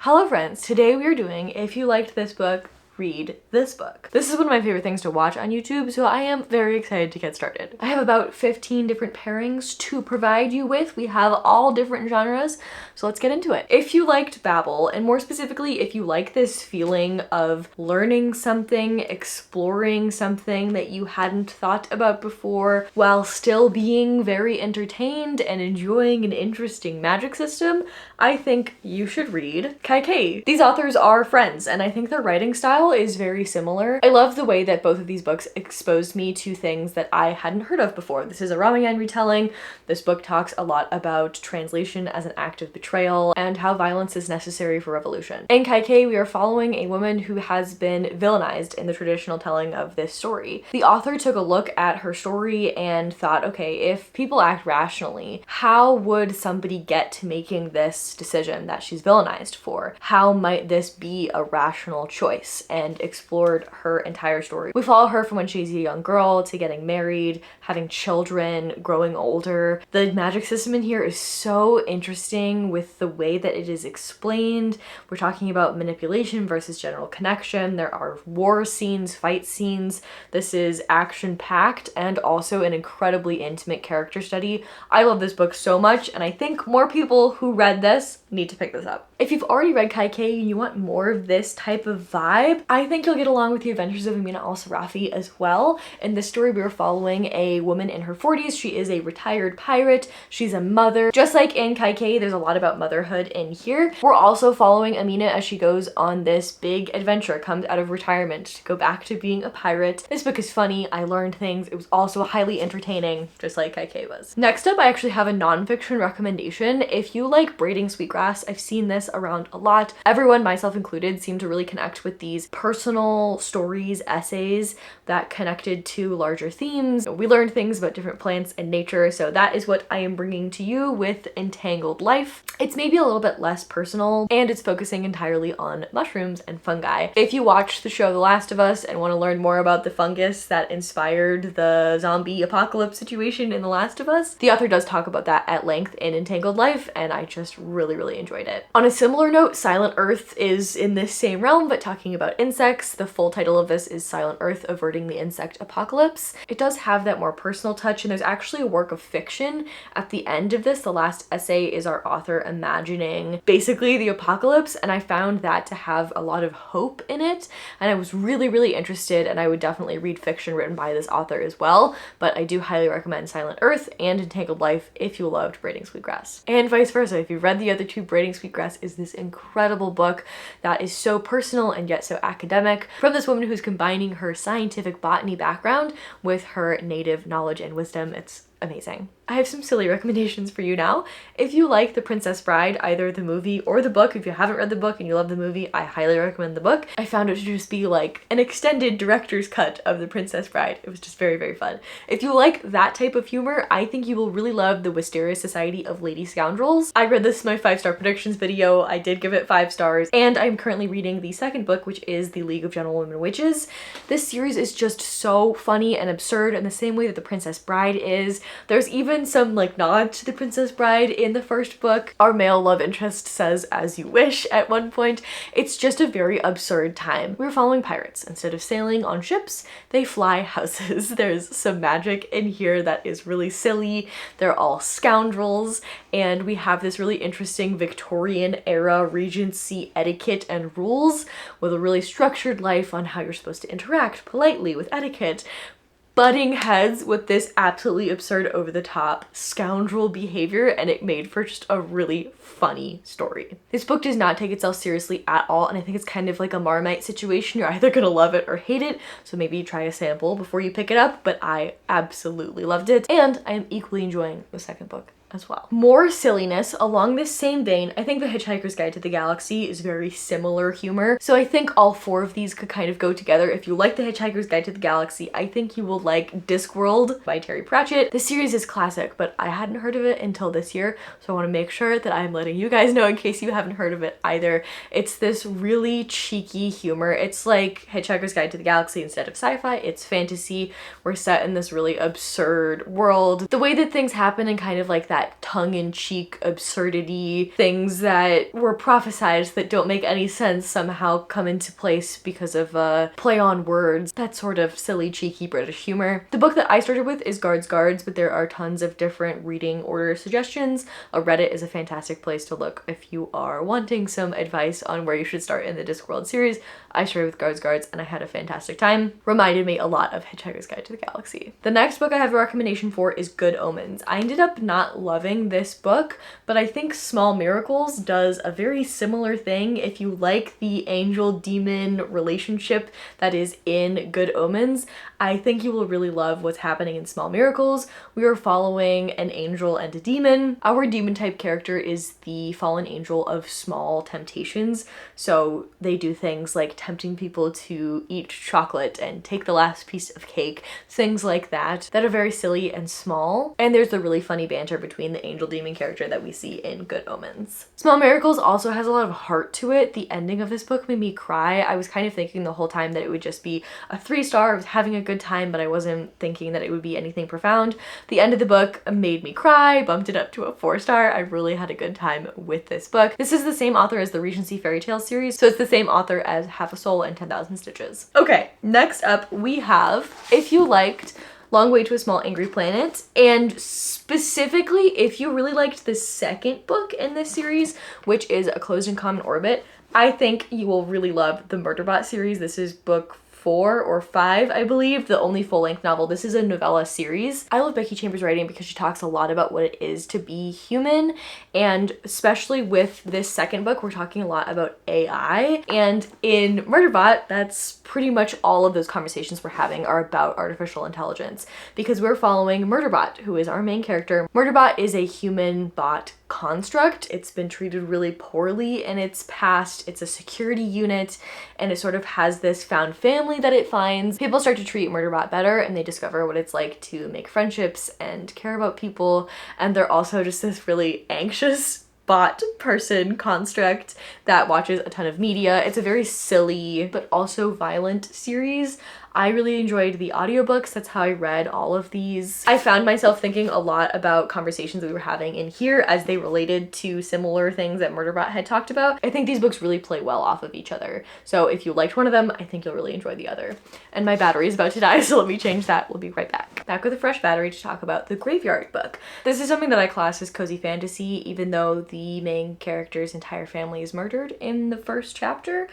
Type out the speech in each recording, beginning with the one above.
Hello friends, today we are doing If You Liked This Book, Read This Book. This is one of my favorite things to watch on YouTube, so I am very excited to get started. I have about 15 different pairings to provide you with. We have all different genres, so let's get into it. If you liked Babel, and more specifically, if you like this feeling of learning something, exploring something that you hadn't thought about before, while still being very entertained and enjoying an interesting magic system, I think you should read Kai. These authors are friends, and I think their writing style is very similar. I love the way that both of these books exposed me to things that I hadn't heard of before. This is a Ramayana retelling. This book talks a lot about translation as an act of betrayal and how violence is necessary for revolution. In Kai, we are following a woman who has been villainized in the traditional telling of this story. The author took a look at her story and thought, okay, if people act rationally, how would somebody get to making this decision that she's villainized for? How might this be a rational choice? And explored her entire story. We follow her from when she's a young girl to getting married, having children, growing older. The magic system in here is so interesting with the way that it is explained. We're talking about manipulation versus general connection. There are war scenes, fight scenes. This is action-packed and also an incredibly intimate character study. I love this book so much, and I think more people who read this need to pick this up. If you've already read Kai and you want more of this type of vibe, I think you'll get along with the adventures of Amina al-Sarafi as well. In this story, we are following a woman in her 40s. She is a retired pirate. She's a mother. Just like in Kai, there's a lot about motherhood in here. We're also following Amina as she goes on this big adventure, comes out of retirement to go back to being a pirate. This book is funny. I learned things. It was also highly entertaining, just like Kai was. Next up, I actually have a nonfiction recommendation. If you like braiding sweetgrass, I've seen this around a lot. Everyone, myself included, seemed to really connect with these personal stories, essays that connected to larger themes. We learned things about different plants and nature, so that is what I am bringing to you with Entangled Life. It's maybe a little bit less personal, and it's focusing entirely on mushrooms and fungi. If you watched the show The Last of Us and want to learn more about the fungus that inspired the zombie apocalypse situation in The Last of Us, the author does talk about that at length in Entangled Life, and I just really enjoyed it. On a similar note, Silent Earth is in this same realm, but talking about insects. The full title of this is Silent Earth: Averting the Insect Apocalypse. It does have that more personal touch, and there's actually a work of fiction at the end of this. The last essay is our author imagining basically the apocalypse, and I found that to have a lot of hope in it, and I was really interested, and I would definitely read fiction written by this author as well, but I do highly recommend Silent Earth and Entangled Life if you loved Braiding Sweetgrass. And vice versa, if you've read the other two, Braiding Sweetgrass is this incredible book that is so personal and yet so academic, from this woman who's combining her scientific botany background with her native knowledge and wisdom. It's amazing. I have some silly recommendations for you now. If you like The Princess Bride, either the movie or the book, if you haven't read the book and you love the movie, I highly recommend the book. I found it to just be like an extended director's cut of The Princess Bride. It was just very fun. If you like that type of humor, I think you will really love The Wisteria Society of Lady Scoundrels. I read this in my 5-star predictions video. I did give it 5 stars, and I'm currently reading the second book, which is The League of Gentlewomen Witches. This series is just so funny and absurd in the same way that The Princess Bride is. There's even some like nod to The Princess Bride in the first book. Our male love interest says "as you wish" at one point. It's just a very absurd time. We're following pirates. Instead of sailing on ships, they fly houses. There's some magic in here that is really silly. They're all scoundrels, and we have this really interesting Victorian era Regency etiquette and rules with a really structured life on how you're supposed to interact politely with etiquette, butting heads with this absolutely absurd, over-the-top scoundrel behavior, and it made for just a really funny story. This book does not take itself seriously at all, and I think it's kind of like a Marmite situation. You're either gonna love it or hate it, so maybe try a sample before you pick it up, but I absolutely loved it, and I am equally enjoying the second book as well. More silliness along this same vein. I think The Hitchhiker's Guide to the Galaxy is very similar humor, so I think all 4 of these could kind of go together. If you like The Hitchhiker's Guide to the Galaxy, I think you will like Discworld by Terry Pratchett. This series is classic, but I hadn't heard of it until this year, so I want to make sure that I'm letting you guys know in case you haven't heard of it either. It's this really cheeky humor. It's like Hitchhiker's Guide to the Galaxy instead of sci-fi. It's fantasy. We're set in this really absurd world. The way that things happen and kind of like that that tongue-in-cheek absurdity, things that were prophesized that don't make any sense somehow come into place because of play on words, that sort of silly, cheeky British humor. The book that I started with is Guards, but there are tons of different reading order suggestions. A Reddit is a fantastic place to look if you are wanting some advice on where you should start in the Discworld series. I started with Guards and I had a fantastic time. Reminded me a lot of Hitchhiker's Guide to the Galaxy. The next book I have a recommendation for is Good Omens. I ended up not loving this book, but I think Small Miracles does a very similar thing. If you like the angel-demon relationship that is in Good Omens, I think you will really love what's happening in Small Miracles. We are following an angel and a demon. Our demon type character is the fallen angel of small temptations. So they do things like tempting people to eat chocolate and take the last piece of cake, things like that are very silly and small. And there's the really funny banter between the angel demon character that we see in Good Omens. Small Miracles also has a lot of heart to it. The ending of this book made me cry. I was kind of thinking the whole time that it would just be a 3-star. I was having a good time, but I wasn't thinking that it would be anything profound. The end of the book made me cry, bumped it up to a 4-star. I really had a good time with this book. This is the same author as the Regency Fairy Tales series, so it's the same author as Half a Soul and 10,000 Stitches. Okay, next up we have, if you liked Long Way to a Small Angry Planet, and specifically if you really liked the second book in this series, which is A Closed and Common Orbit, I think you will really love the Murderbot series. This is book 4 or 5, I believe, the only full-length novel. This is a novella series. I love Becky Chambers' writing because she talks a lot about what it is to be human, and especially with this second book, we're talking a lot about AI. And in Murderbot, that's pretty much all of those conversations we're having are about artificial intelligence, because we're following Murderbot, who is our main character. Murderbot is a human bot construct. It's been treated really poorly in its past. It's a security unit, and it sort of has this found family that it finds. People start to treat Murderbot better, and they discover what it's like to make friendships and care about people, and they're also just this really anxious bot person construct that watches a ton of media. It's a very silly but also violent series. I really enjoyed the audiobooks. That's how I read all of these. I found myself thinking a lot about conversations we were having in here as they related to similar things that Murderbot had talked about. I think these books really play well off of each other. So if you liked one of them, I think you'll really enjoy the other. And my battery is about to die, so let me change that. We'll be right back. Back with a fresh battery to talk about the Graveyard book. This is something that I class as cozy fantasy, even though the main character's entire family is murdered in the first chapter.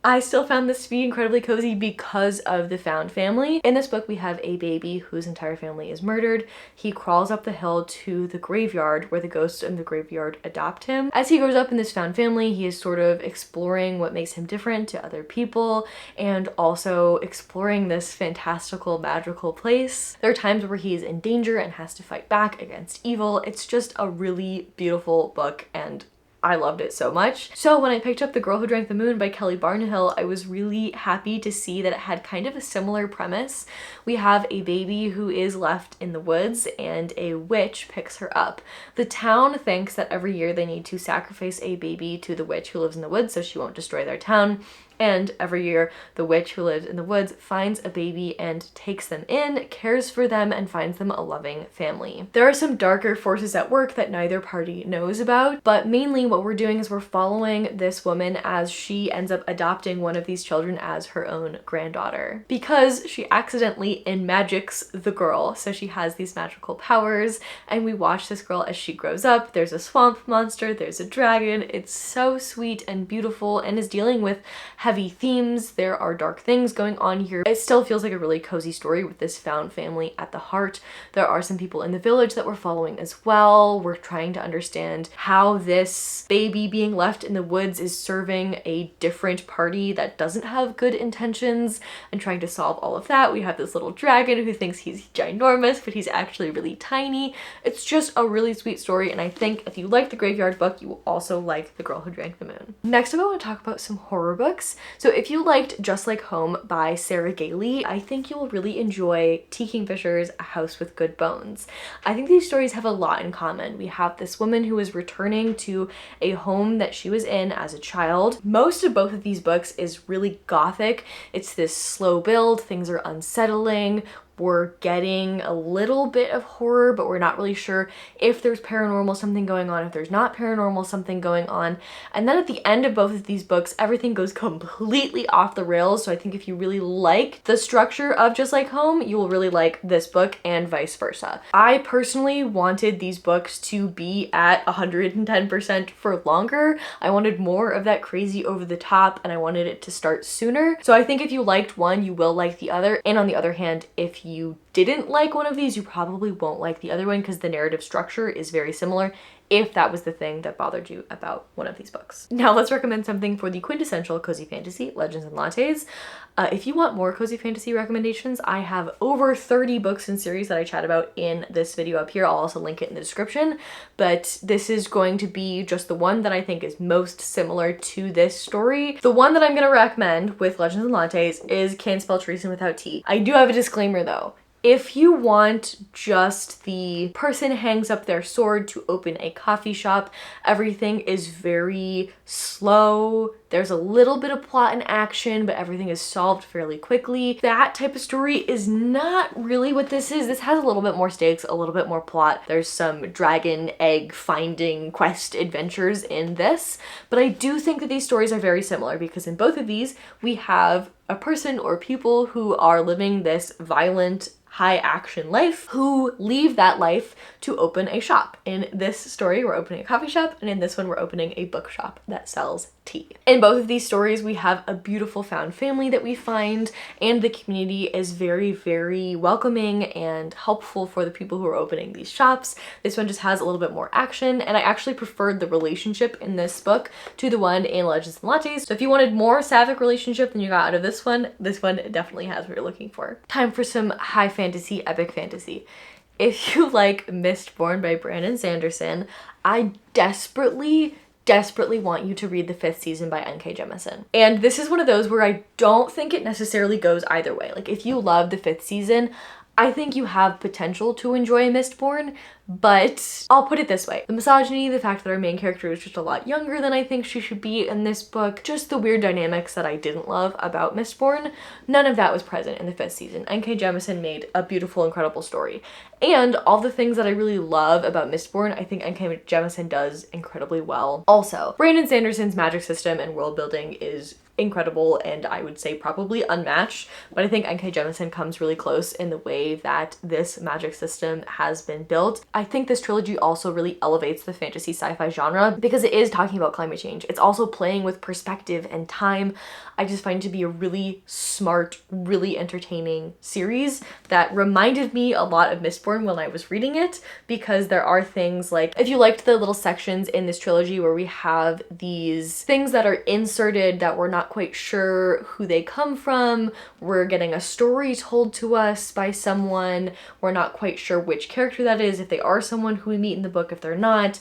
I still found this to be incredibly cozy because of the found family. In this book, we have a baby whose entire family is murdered. He crawls up the hill to the graveyard where the ghosts in the graveyard adopt him. As he grows up in this found family, he is sort of exploring what makes him different to other people and also exploring this fantastical, magical place. There are times where he is in danger and has to fight back against evil. It's just a really beautiful book, and I loved it so much. So when I picked up The Girl Who Drank the Moon by Kelly Barnhill, I was really happy to see that it had kind of a similar premise. We have a baby who is left in the woods and a witch picks her up. The town thinks that every year they need to sacrifice a baby to the witch who lives in the woods so she won't destroy their town. And every year, the witch who lives in the woods finds a baby and takes them in, cares for them, and finds them a loving family. There are some darker forces at work that neither party knows about, but mainly what we're doing is we're following this woman as she ends up adopting one of these children as her own granddaughter. Because she accidentally magics the girl, so she has these magical powers, and we watch this girl as she grows up. There's a swamp monster, there's a dragon. It's so sweet and beautiful and is dealing with heavy themes. There are dark things going on here. It still feels like a really cozy story with this found family at the heart. There are some people in the village that we're following as well. We're trying to understand how this baby being left in the woods is serving a different party that doesn't have good intentions, and trying to solve all of that. We have this little dragon who thinks he's ginormous, but he's actually really tiny. It's just a really sweet story, and I think if you like the Graveyard book, you will also like The Girl Who Drank the Moon. Next up, I want to talk about some horror books. So if you liked Just Like Home by Sarah Gailey, I think you'll really enjoy T. Kingfisher's A House with Good Bones. I think these stories have a lot in common. We have this woman who is returning to a home that she was in as a child. Most of both of these books is really gothic. It's this slow build, things are unsettling. we're getting a little bit of horror, but we're not really sure if there's paranormal something going on, if there's not paranormal something going on. And then at the end of both of these books, everything goes completely off the rails. So I think if you really like the structure of Just Like Home, you will really like this book and vice versa. I personally wanted these books to be at 110% for longer. I wanted more of that crazy over the top, and I wanted it to start sooner. So I think if you liked one, you will like the other. And on the other hand, if you didn't like one of these, you probably won't like the other one because the narrative structure is very similar, if that was the thing that bothered you about one of these books. Now let's recommend something for the quintessential cozy fantasy, Legends and Lattes. If you want more cozy fantasy recommendations, I have over 30 books and series that I chat about in this video up here. I'll also link it in the description, but this is going to be just the one that I think is most similar to this story. The one that I'm gonna recommend with Legends and Lattes is Can't Spell Treason Without Tea. I do have a disclaimer though. If you want just the person hangs up their sword to open a coffee shop, everything is very slow. There's a little bit of plot and action, but everything is solved fairly quickly. That type of story is not really what this is. This has a little bit more stakes, a little bit more plot. There's some dragon egg finding quest adventures in this, but I do think that these stories are very similar because in both of these, we have a person or people who are living this violent, high action life who leave that life to open a shop. In this story, we're opening a coffee shop, and in this one, we're opening a bookshop that sells tea. In both of these stories, we have a beautiful found family that we find, and the community is very, very welcoming and helpful for the people who are opening these shops. This one just has a little bit more action, and I actually preferred the relationship in this book to the one in Legends and Lattes. So if you wanted more sapphic relationship than you got out of this one definitely has what you're looking for. Time for some high fantasy, epic fantasy. If you like Mistborn by Brandon Sanderson, I desperately want you to read the 5th season by N.K. Jemisin. And this is one of those where I don't think it necessarily goes either way. Like if you love the 5th season, I think you have potential to enjoy Mistborn, but I'll put it this way. The misogyny, the fact that our main character is just a lot younger than I think she should be in this book, just the weird dynamics that I didn't love about Mistborn, none of that was present in the 5th season. N.K. Jemisin made a beautiful, incredible story. And all the things that I really love about Mistborn, I think N.K. Jemisin does incredibly well. Also, Brandon Sanderson's magic system and world building is incredible and I would say probably unmatched, but I think N.K. Jemisin comes really close in the way that this magic system has been built. I think this trilogy also really elevates the fantasy sci-fi genre because it is talking about climate change. It's also playing with perspective and time. I just find it to be a really smart, really entertaining series that reminded me a lot of Mistborn when I was reading it, because there are things like, if you liked the little sections in this trilogy where we have these things that are inserted that we're not quite sure who they come from, we're getting a story told to us by someone, we're not quite sure which character that is, if they are someone who we meet in the book, if they're not,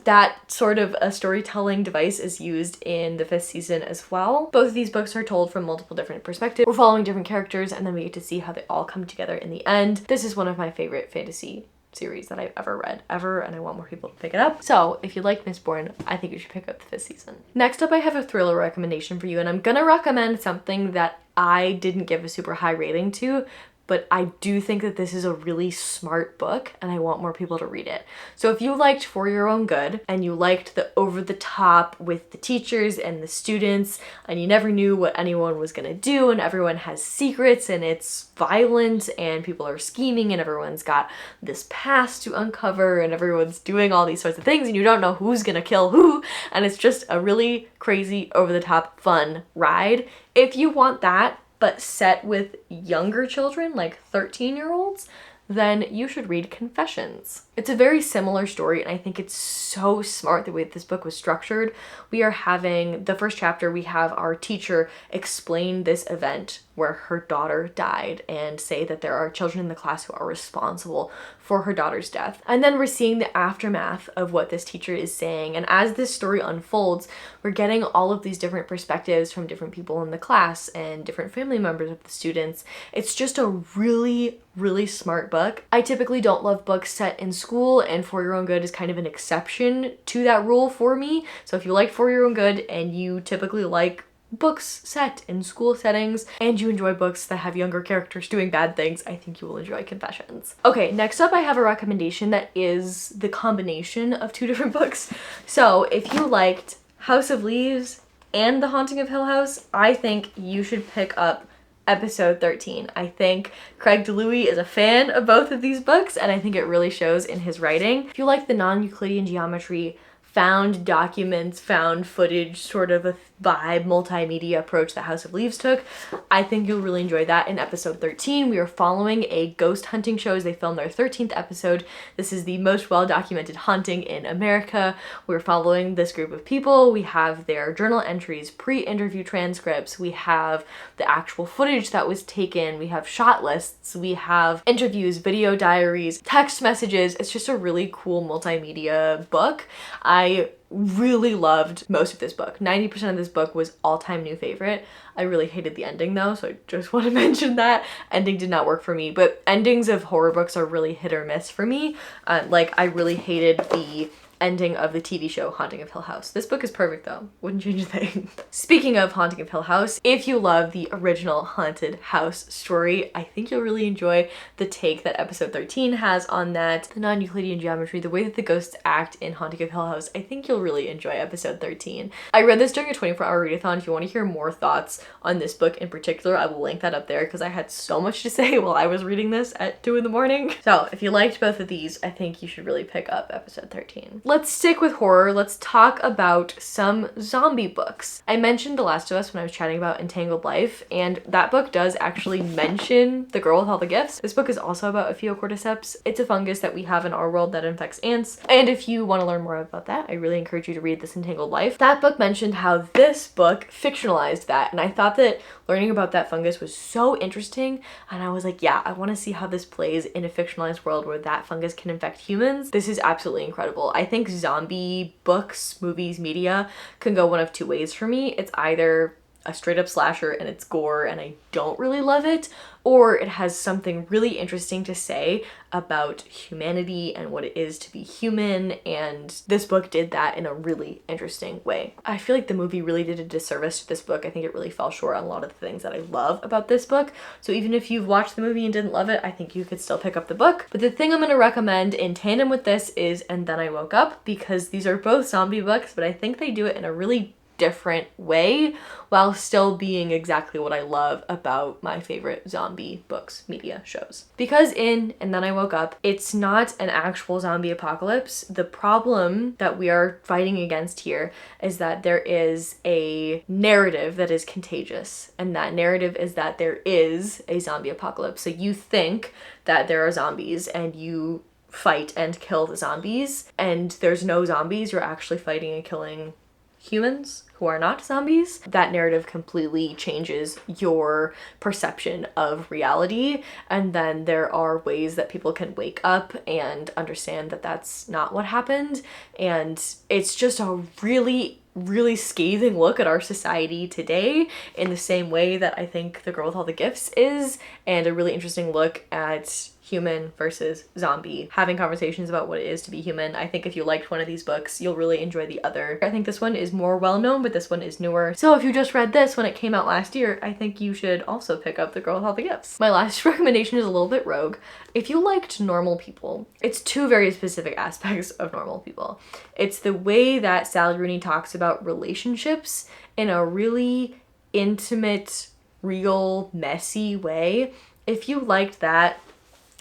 that sort of a storytelling device is used in the 5th season as well. Both of these books are told from multiple different perspectives. We're following different characters and then we get to see how they all come together in the end. This is one of my favorite fantasy series that I've ever read, and I want more people to pick it up. So if you like Mistborn, I think you should pick up the 5th season. Next up, I have a thriller recommendation for you, and I'm gonna recommend something that I didn't give a super high rating to, but I do think that this is a really smart book and I want more people to read it. So if you liked For Your Own Good and you liked the over the top with the teachers and the students and you never knew what anyone was gonna do and everyone has secrets and it's violent and people are scheming and everyone's got this past to uncover and everyone's doing all these sorts of things and you don't know who's gonna kill who, and it's just a really crazy over the top fun ride. If you want that, but set with younger children, like 13-year-olds, then you should read Confessions. It's a very similar story, and I think it's so smart the way that this book was structured. We are having, the first chapter, we have our teacher explain this event where her daughter died and say that there are children in the class who are responsible for her daughter's death. And then we're seeing the aftermath of what this teacher is saying. And as this story unfolds, we're getting all of these different perspectives from different people in the class and different family members of the students. It's just a really, really smart book. I typically don't love books set in school, and For Your Own Good is kind of an exception to that rule for me. So if you like For Your Own Good and you typically like books set in school settings and you enjoy books that have younger characters doing bad things, I think you will enjoy Confessions. Okay, next up I have a recommendation that is the combination of two different books. So if you liked House of Leaves and The Haunting of Hill House, I think you should pick up episode 13. I think Craig DeLuey is a fan of both of these books, and I think it really shows in his writing. If you like the non-Euclidean geometry, found documents, found footage, sort of a vibe, multimedia approach that House of Leaves took, I think you'll really enjoy that. In episode 13, we are following a ghost hunting show as they film their 13th episode. This is the most well-documented haunting in America. We're following this group of people. We have their journal entries, pre-interview transcripts, we have the actual footage that was taken, we have shot lists, we have interviews, video diaries, text messages. It's just a really cool multimedia book. I really loved most of this book. 90% of this book was all-time new favorite. I really hated the ending though, so I just want to mention that. Ending did not work for me, but endings of horror books are really hit or miss for me. Like, I really hated the ending of the TV show Haunting of Hill House. This book is perfect though. Wouldn't change a thing. Speaking of Haunting of Hill House, if you love the original haunted house story, I think you'll really enjoy the take that episode 13 has on that. The non-Euclidean geometry, the way that the ghosts act in Haunting of Hill House, I think you'll really enjoy episode 13. I read this during a 24-hour readathon. If you want to hear more thoughts on this book in particular, I will link that up there because I had so much to say while I was reading this at 2 in the morning. So if you liked both of these, I think you should really pick up episode 13. Let's stick with horror. Let's talk about some zombie books. I mentioned The Last of Us when I was chatting about Entangled Life, and that book does actually mention the girl with all the gifts. This book is also about Ophiocordyceps. It's a fungus that we have in our world that infects ants, and if you want to learn more about that, I really encourage you to read this Entangled Life. That book mentioned how this book fictionalized that, and I thought that learning about that fungus was so interesting, and I was like, yeah, I want to see how this plays in a fictionalized world where that fungus can infect humans. This is absolutely incredible. I think zombie books, movies, media can go one of two ways for me. It's either a straight up slasher and it's gore and I don't really love it, or it has something really interesting to say about humanity and what it is to be human, and this book did that in a really interesting way. I feel like the movie really did a disservice to this book. I think it really fell short on a lot of the things that I love about this book. So even if you've watched the movie and didn't love it, I think you could still pick up the book. But the thing I'm going to recommend in tandem with this is And Then I Woke Up, because these are both zombie books, but I think they do it in a really different way while still being exactly what I love about my favorite zombie books, media, shows. Because in And Then I Woke Up, it's not an actual zombie apocalypse. The problem that we are fighting against here is that there is a narrative that is contagious, and that narrative is that there is a zombie apocalypse. So you think that there are zombies and you fight and kill the zombies, and there's no zombies. You're actually fighting and killing humans who are not zombies. That narrative completely changes your perception of reality, and then there are ways that people can wake up and understand that that's not what happened, and it's just a really scathing look at our society today in the same way that I think The Girl with All the Gifts is, and a really interesting look at human versus zombie, having conversations about what it is to be human. I think if you liked one of these books, you'll really enjoy the other. I think this one is more well-known, but this one is newer. So if you just read this when it came out last year, I think you should also pick up The Girl with All the Gifts. My last recommendation is a little bit rogue. If you liked Normal People, it's two very specific aspects of Normal People. It's the way that Sally Rooney talks about relationships in a really intimate, real, messy way. If you liked that,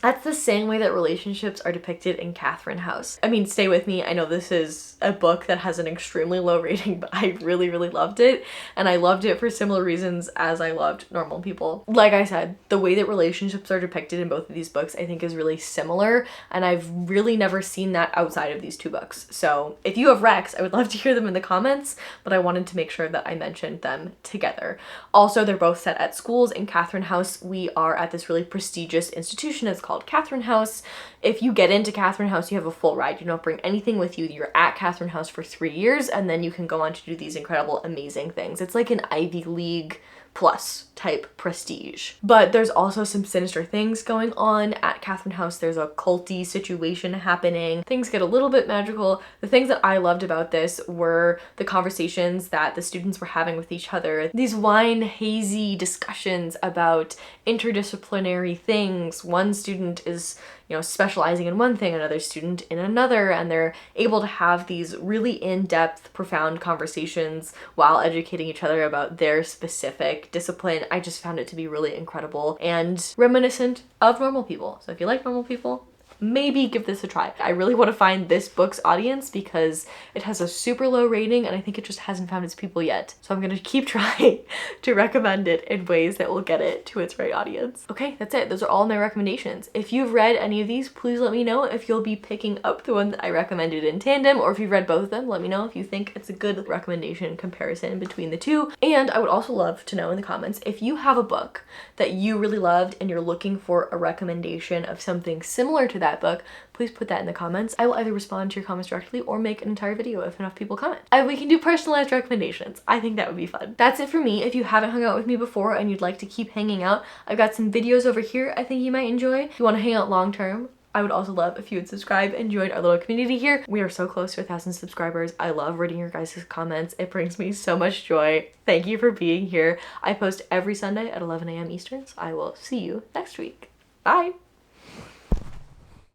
that's the same way that relationships are depicted in Catherine House. I mean, stay with me. I know this is a book that has an extremely low rating, but I really loved it. And I loved it for similar reasons as I loved Normal People. Like I said, the way that relationships are depicted in both of these books I think is really similar. And I've really never seen that outside of these two books. So if you have recs, I would love to hear them in the comments, but I wanted to make sure that I mentioned them together. Also, they're both set at schools. In Catherine House, we are at this really prestigious institution. It's called Catherine House. If you get into Catherine House, you have a full ride. You don't bring anything with you. You're at Catherine House for 3 years, and then you can go on to do these incredible, amazing things. It's like an Ivy League plus type prestige. But there's also some sinister things going on at Catherine House. There's a culty situation happening. Things get a little bit magical. The things that I loved about this were the conversations that the students were having with each other. These wine hazy discussions about interdisciplinary things. One student is, you know, specializing in one thing, another student in another, and they're able to have these really in-depth, profound conversations while educating each other about their specific discipline. I just found it to be really incredible and reminiscent of Normal People. So if you like Normal People, maybe give this a try. I really want to find this book's audience because it has a super low rating and I think it just hasn't found its people yet. So I'm gonna keep trying to recommend it in ways that will get it to its right audience. Okay, that's it. Those are all my recommendations. If you've read any of these, please let me know if you'll be picking up the one that I recommended in tandem, or if you've read both of them, let me know if you think it's a good recommendation comparison between the two. And I would also love to know in the comments if you have a book that you really loved and you're looking for a recommendation of something similar to that book, please put that in the comments. I will either respond to your comments directly or make an entire video if enough people comment. And we can do personalized recommendations. I think that would be fun. That's it for me. If you haven't hung out with me before and you'd like to keep hanging out, I've got some videos over here I think you might enjoy. If you want to hang out long term, I would also love if you would subscribe and join our little community here. We are so close to 1,000 subscribers. I love reading your guys' comments. It brings me so much joy. Thank you for being here. I post every Sunday at 11 a.m. Eastern, so I will see you next week. Bye!